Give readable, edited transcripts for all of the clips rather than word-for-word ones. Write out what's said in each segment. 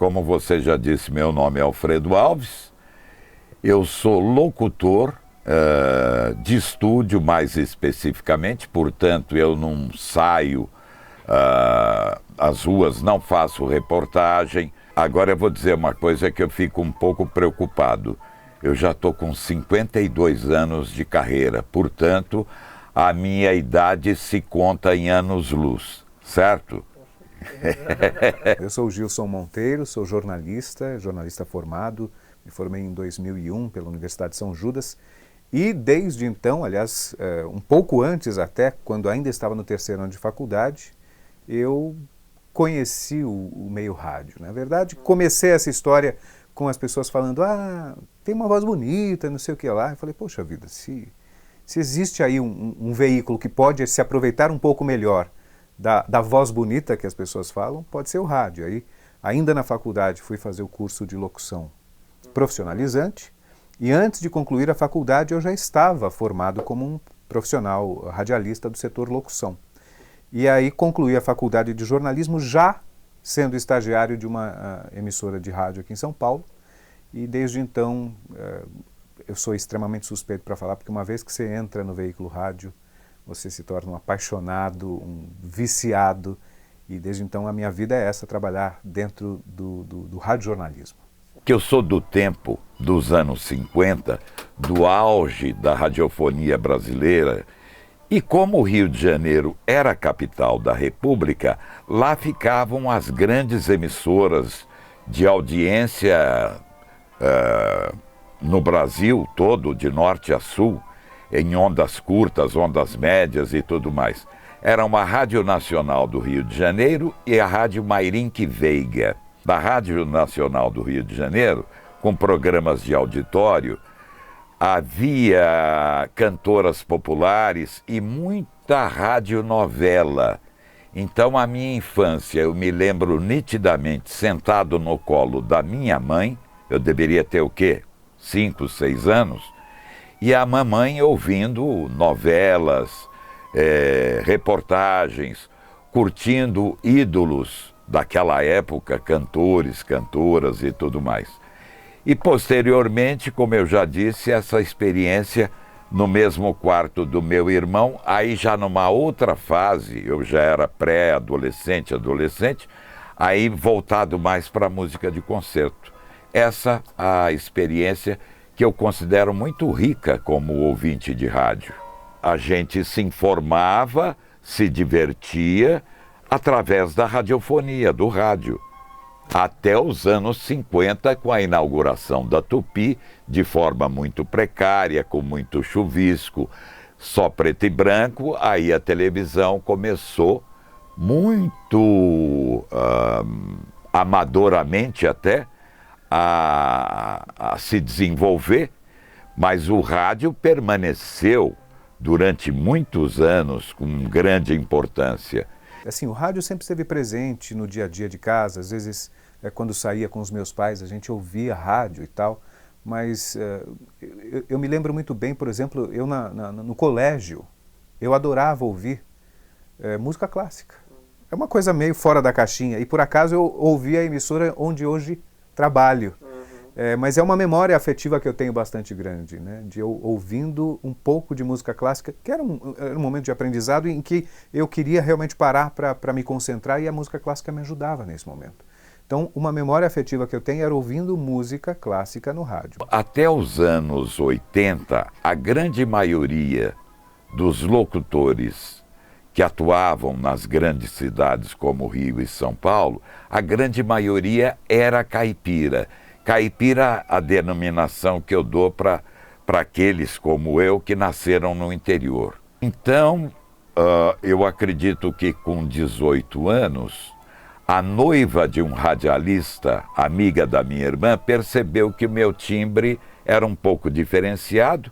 como você já disse, meu nome é Alfredo Alves. Eu sou locutor de estúdio, mais especificamente, portanto, eu não saio às ruas, não faço reportagem. Agora eu vou dizer uma coisa que eu fico um pouco preocupado. Eu já estou com 52 anos de carreira, portanto, a minha idade se conta em anos-luz, certo? Eu sou o Gilson Monteiro, sou jornalista formado, me formei em 2001 pela Universidade de São Judas e desde então, aliás, um pouco antes até, quando ainda estava no terceiro ano de faculdade, eu conheci o meio rádio. Na verdade, comecei essa história com as pessoas falando, tem uma voz bonita, não sei o que lá. Eu falei, poxa vida, se existe aí um veículo que pode se aproveitar um pouco melhor da voz bonita que as pessoas falam, pode ser o rádio. Aí, ainda na faculdade, fui fazer o curso de locução profissionalizante e antes de concluir a faculdade eu já estava formado como um profissional radialista do setor locução. E aí concluí a faculdade de jornalismo já sendo estagiário de uma emissora de rádio aqui em São Paulo e desde então eu sou extremamente suspeito para falar, porque uma vez que você entra no veículo rádio, você se torna um apaixonado, um viciado, e desde então a minha vida é essa, trabalhar dentro do radiojornalismo. Que eu sou do tempo dos anos 50, do auge da radiofonia brasileira, e como o Rio de Janeiro era a capital da República, lá ficavam as grandes emissoras de audiência no Brasil todo, de norte a sul, em ondas curtas, ondas médias e tudo mais. Era uma Rádio Nacional do Rio de Janeiro e a Rádio Mairinque Veiga. Da Rádio Nacional do Rio de Janeiro, com programas de auditório, havia cantoras populares e muita radionovela. Então, a minha infância, eu me lembro nitidamente, sentado no colo da minha mãe, eu deveria ter o quê? 5, 6 anos, e a mamãe ouvindo novelas, reportagens, curtindo ídolos daquela época, cantores, cantoras e tudo mais. E posteriormente, como eu já disse, essa experiência no mesmo quarto do meu irmão, aí já numa outra fase, eu já era pré-adolescente, adolescente, aí voltado mais para a música de concerto. Essa a experiência que eu considero muito rica como ouvinte de rádio. A gente se informava, se divertia através da radiofonia, do rádio. Até os anos 50, com a inauguração da Tupi, de forma muito precária, com muito chuvisco, só preto e branco, aí a televisão começou muito amadoramente até a se desenvolver, mas o rádio permaneceu durante muitos anos com grande importância. Assim, o rádio sempre esteve presente no dia a dia de casa, às vezes quando saía com os meus pais a gente ouvia rádio e tal, mas eu me lembro muito bem, por exemplo, eu no colégio, eu adorava ouvir música clássica. É uma coisa meio fora da caixinha e por acaso eu ouvi a emissora onde hoje trabalho. Mas é uma memória afetiva que eu tenho bastante grande, né? De eu ouvindo um pouco de música clássica, que era um momento de aprendizado em que eu queria realmente parar para me concentrar e a música clássica me ajudava nesse momento. Então, uma memória afetiva que eu tenho era ouvindo música clássica no rádio. Até os anos 80, a grande maioria dos locutores que atuavam nas grandes cidades como Rio e São Paulo, a grande maioria era caipira. Caipira, a denominação que eu dou para aqueles como eu que nasceram no interior. Então, eu acredito que com 18 anos, a noiva de um radialista, amiga da minha irmã, percebeu que o meu timbre era um pouco diferenciado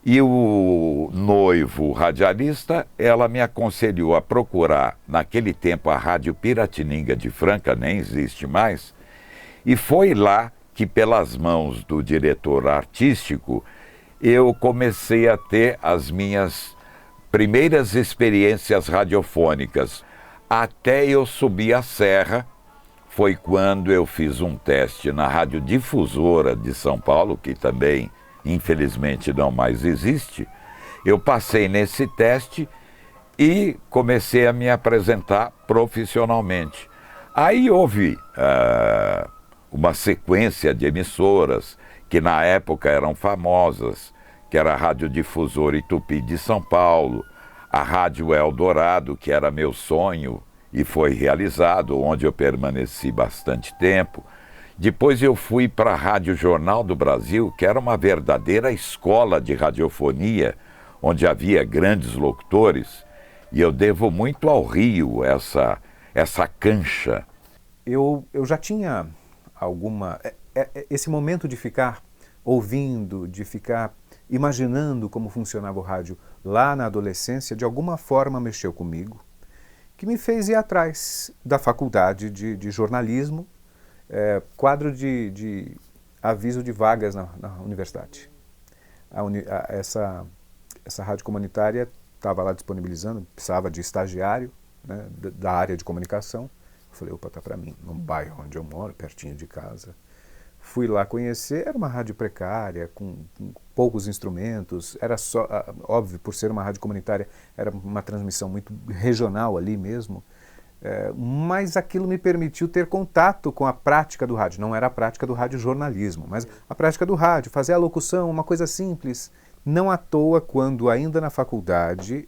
e o noivo radialista, ela me aconselhou a procurar, naquele tempo, a Rádio Piratininga de Franca, nem existe mais, e foi lá que, pelas mãos do diretor artístico, eu comecei a ter as minhas primeiras experiências radiofônicas, até eu subir a serra, foi quando eu fiz um teste na Radiodifusora de São Paulo, que também, infelizmente, não mais existe. Eu passei nesse teste e comecei a me apresentar profissionalmente. Aí houve uma sequência de emissoras que na época eram famosas, que era a Radiodifusora Itupi de São Paulo, a Rádio Eldorado, que era meu sonho e foi realizado, onde eu permaneci bastante tempo. Depois eu fui para a Rádio Jornal do Brasil, que era uma verdadeira escola de radiofonia, onde havia grandes locutores, e eu devo muito ao Rio essa cancha. Eu já tinha esse momento de ficar ouvindo, de ficar imaginando como funcionava o rádio lá na adolescência, de alguma forma mexeu comigo, que me fez ir atrás da faculdade de jornalismo, quadro de aviso de vagas na universidade. Essa rádio comunitária estava lá disponibilizando, precisava de estagiário, né, da área de comunicação. Eu falei, opa, tá para mim, no bairro onde eu moro, pertinho de casa. Fui lá conhecer, era uma rádio precária, com poucos instrumentos, era só, óbvio, por ser uma rádio comunitária, era uma transmissão muito regional ali mesmo, mas aquilo me permitiu ter contato com a prática do rádio. Não era a prática do radiojornalismo, mas a prática do rádio, fazer a locução, uma coisa simples. Não à toa, quando ainda na faculdade,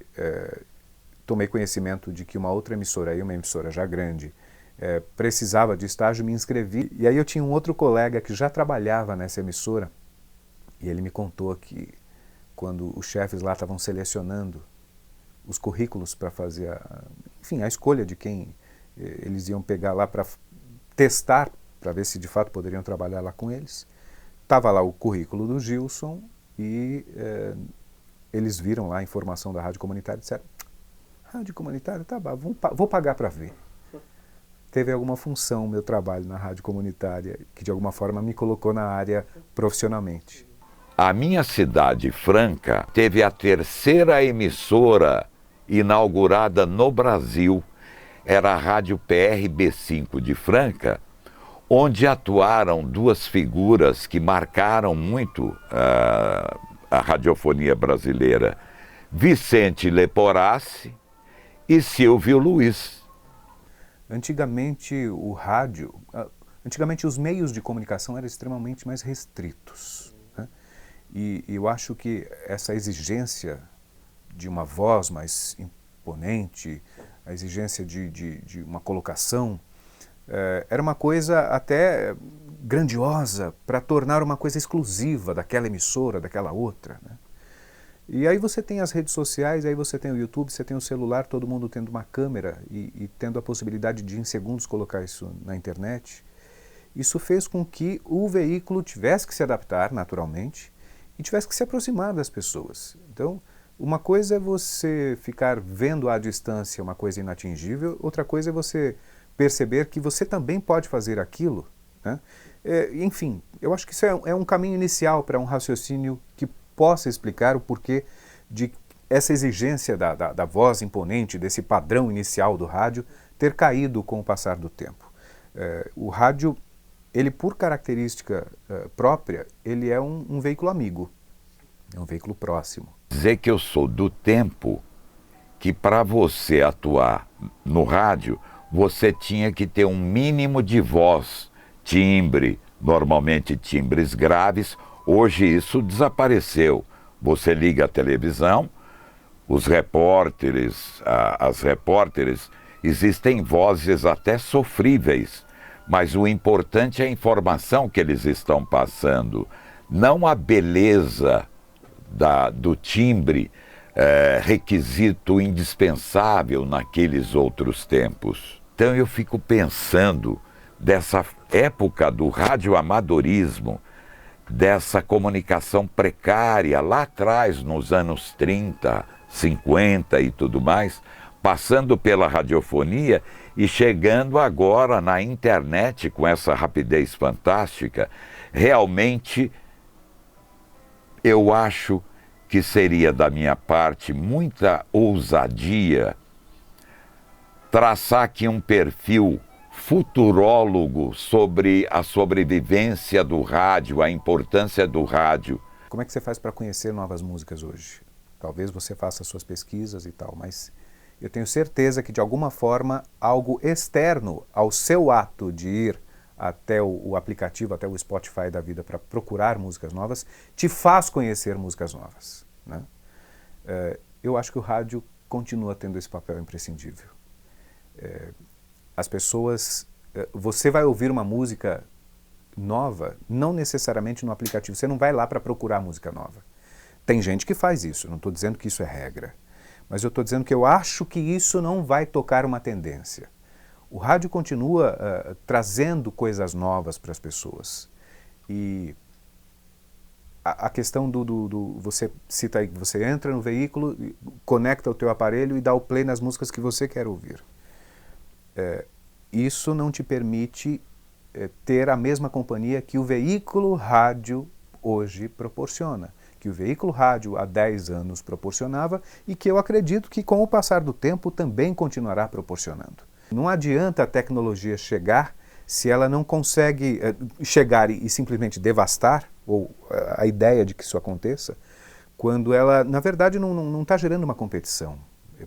tomei conhecimento de que uma outra emissora, uma emissora já grande, precisava de estágio, me inscrevi. E aí eu tinha um outro colega que já trabalhava nessa emissora, e ele me contou que quando os chefes lá estavam selecionando os currículos para fazer a escolha de quem eles iam pegar lá para testar, para ver se de fato poderiam trabalhar lá com eles, estava lá o currículo do Gilson e eles viram lá a informação da rádio comunitária e disseram, rádio comunitária, tá bom, vou pagar para ver. Teve alguma função o meu trabalho na rádio comunitária que de alguma forma me colocou na área profissionalmente. A minha cidade, Franca, teve a terceira emissora inaugurada no Brasil. Era a Rádio PRB5 de Franca, onde atuaram duas figuras que marcaram muito a radiofonia brasileira, Vicente Leporassi e Silvio Luiz. Antigamente os meios de comunicação eram extremamente mais restritos, né? E eu acho que essa exigência de uma voz mais imponente, a exigência de uma colocação, era uma coisa até grandiosa para tornar uma coisa exclusiva daquela emissora, daquela outra, né? E aí você tem as redes sociais, aí você tem o YouTube, você tem o celular, todo mundo tendo uma câmera e tendo a possibilidade de em segundos colocar isso na internet. Isso fez com que o veículo tivesse que se adaptar naturalmente e tivesse que se aproximar das pessoas. Então, uma coisa é você ficar vendo à distância uma coisa inatingível, outra coisa é você perceber que você também pode fazer aquilo, né? Enfim, eu acho que isso é um caminho inicial para um raciocínio que possa explicar o porquê de essa exigência da voz imponente, desse padrão inicial do rádio, ter caído com o passar do tempo. O rádio, ele por característica própria, ele é um veículo amigo, é um veículo próximo. Dizer que eu sou do tempo que para você atuar no rádio, você tinha que ter um mínimo de voz, timbre, normalmente timbres graves. Hoje isso desapareceu. Você liga a televisão, os repórteres, as repórteres, existem vozes até sofríveis, mas o importante é a informação que eles estão passando, não a beleza do timbre, requisito indispensável naqueles outros tempos. Então eu fico pensando dessa época do radioamadorismo, dessa comunicação precária lá atrás, nos anos 30, 50 e tudo mais, passando pela radiofonia e chegando agora na internet com essa rapidez fantástica. Realmente, eu acho que seria da minha parte muita ousadia traçar aqui um perfil futurólogo sobre a sobrevivência do rádio, a importância do rádio. Como é que você faz para conhecer novas músicas hoje? Talvez você faça suas pesquisas e tal, mas eu tenho certeza que de alguma forma algo externo ao seu ato de ir até o aplicativo, até o Spotify da vida para procurar músicas novas, te faz conhecer músicas novas, né? Eu acho que o rádio continua tendo esse papel imprescindível. As pessoas... Você vai ouvir uma música nova, não necessariamente no aplicativo. Você não vai lá para procurar música nova. Tem gente que faz isso, não estou dizendo que isso é regra. Mas eu estou dizendo que eu acho que isso não vai tocar uma tendência. O rádio continua trazendo coisas novas para as pessoas. E a questão você cita aí que você entra no veículo, conecta o teu aparelho e dá o play nas músicas que você quer ouvir. Isso não te permite ter a mesma companhia que o veículo rádio hoje proporciona, que o veículo rádio há 10 anos proporcionava e que eu acredito que com o passar do tempo também continuará proporcionando. Não adianta a tecnologia chegar se ela não consegue chegar e simplesmente devastar, ou a ideia de que isso aconteça, quando ela, na verdade, não está gerando uma competição.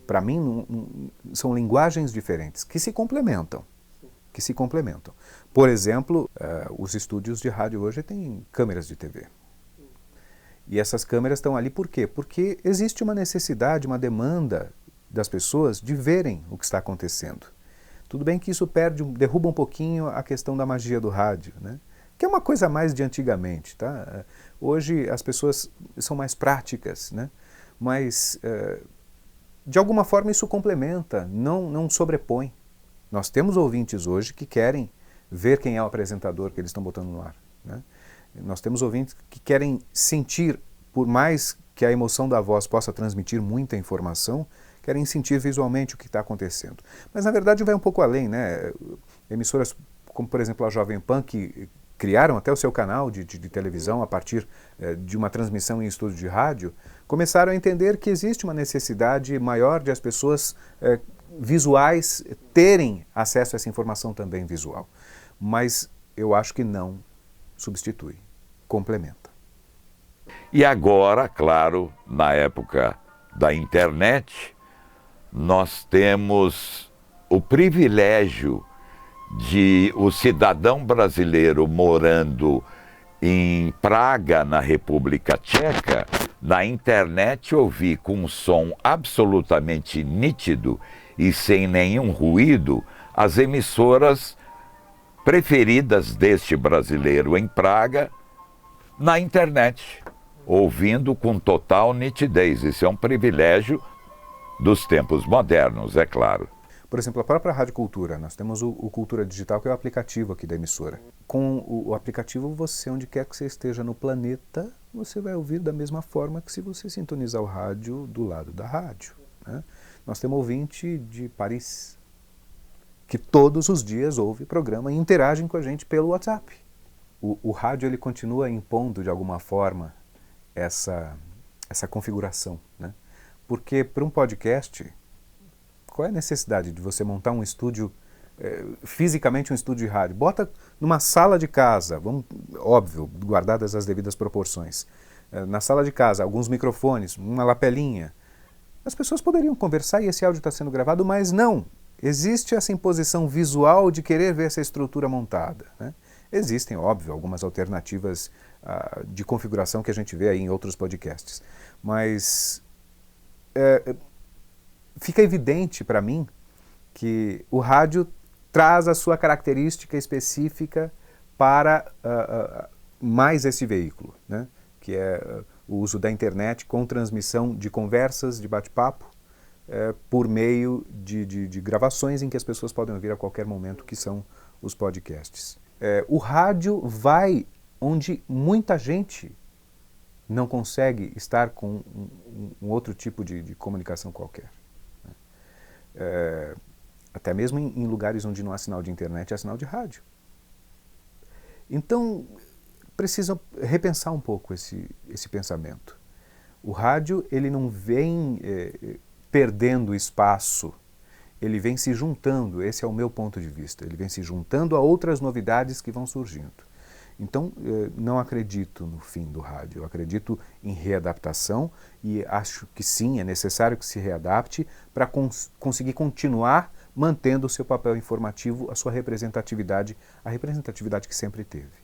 Para mim, são linguagens diferentes que se complementam. Por exemplo, os estúdios de rádio hoje têm câmeras de TV. E essas câmeras estão ali por quê? Porque existe uma necessidade, uma demanda das pessoas de verem o que está acontecendo. Tudo bem que isso derruba um pouquinho a questão da magia do rádio, né? Que é uma coisa mais de antigamente, tá? Hoje as pessoas são mais práticas, né? Mas de alguma forma isso complementa, não sobrepõe. Nós temos ouvintes hoje que querem ver quem é o apresentador que eles estão botando no ar, né? Nós temos ouvintes que querem sentir, por mais que a emoção da voz possa transmitir muita informação, querem sentir visualmente o que está acontecendo. Mas na verdade vai um pouco além, né? Emissoras como, por exemplo, a Jovem Pan, que criaram até o seu canal de televisão a partir de uma transmissão em estúdio de rádio, começaram a entender que existe uma necessidade maior de as pessoas visuais terem acesso a essa informação também visual. Mas eu acho que não substitui, complementa. E agora, claro, na época da internet, nós temos o privilégio de o cidadão brasileiro morando em Praga, na República Tcheca, na internet ouvir com um som absolutamente nítido e sem nenhum ruído as emissoras preferidas deste brasileiro em Praga na internet, ouvindo com total nitidez. Isso é um privilégio dos tempos modernos, é claro. Por exemplo, a própria Rádio Cultura, nós temos o Cultura Digital, que é o aplicativo aqui da emissora. Com o aplicativo, você, onde quer que você esteja no planeta, você vai ouvir da mesma forma que se você sintonizar o rádio do lado da rádio, né? Nós temos ouvinte de Paris, que todos os dias ouve programa e interagem com a gente pelo WhatsApp. O rádio ele continua impondo de alguma forma essa configuração, né? Porque para um podcast, qual é a necessidade de você montar um estúdio, fisicamente um estúdio de rádio? Bota numa sala de casa, óbvio, guardadas as devidas proporções. Na sala de casa, alguns microfones, uma lapelinha. As pessoas poderiam conversar e esse áudio está sendo gravado, mas não. Existe essa imposição visual de querer ver essa estrutura montada, né? Existem, óbvio, algumas alternativas de configuração que a gente vê aí em outros podcasts. Mas fica evidente para mim que o rádio traz a sua característica específica para mais esse veículo, né? Que é o uso da internet com transmissão de conversas, de bate-papo, por meio de gravações em que as pessoas podem ouvir a qualquer momento, que são os podcasts. O rádio vai onde muita gente não consegue estar com um outro tipo de comunicação qualquer, né? Até mesmo em lugares onde não há sinal de internet, há sinal de rádio. Então, precisam repensar um pouco esse pensamento. O rádio ele não vem perdendo espaço, ele vem se juntando, esse é o meu ponto de vista, ele vem se juntando a outras novidades que vão surgindo. Então, não acredito no fim do rádio, eu acredito em readaptação e acho que sim, é necessário que se readapte para conseguir continuar mantendo o seu papel informativo, a sua representatividade, a representatividade que sempre teve.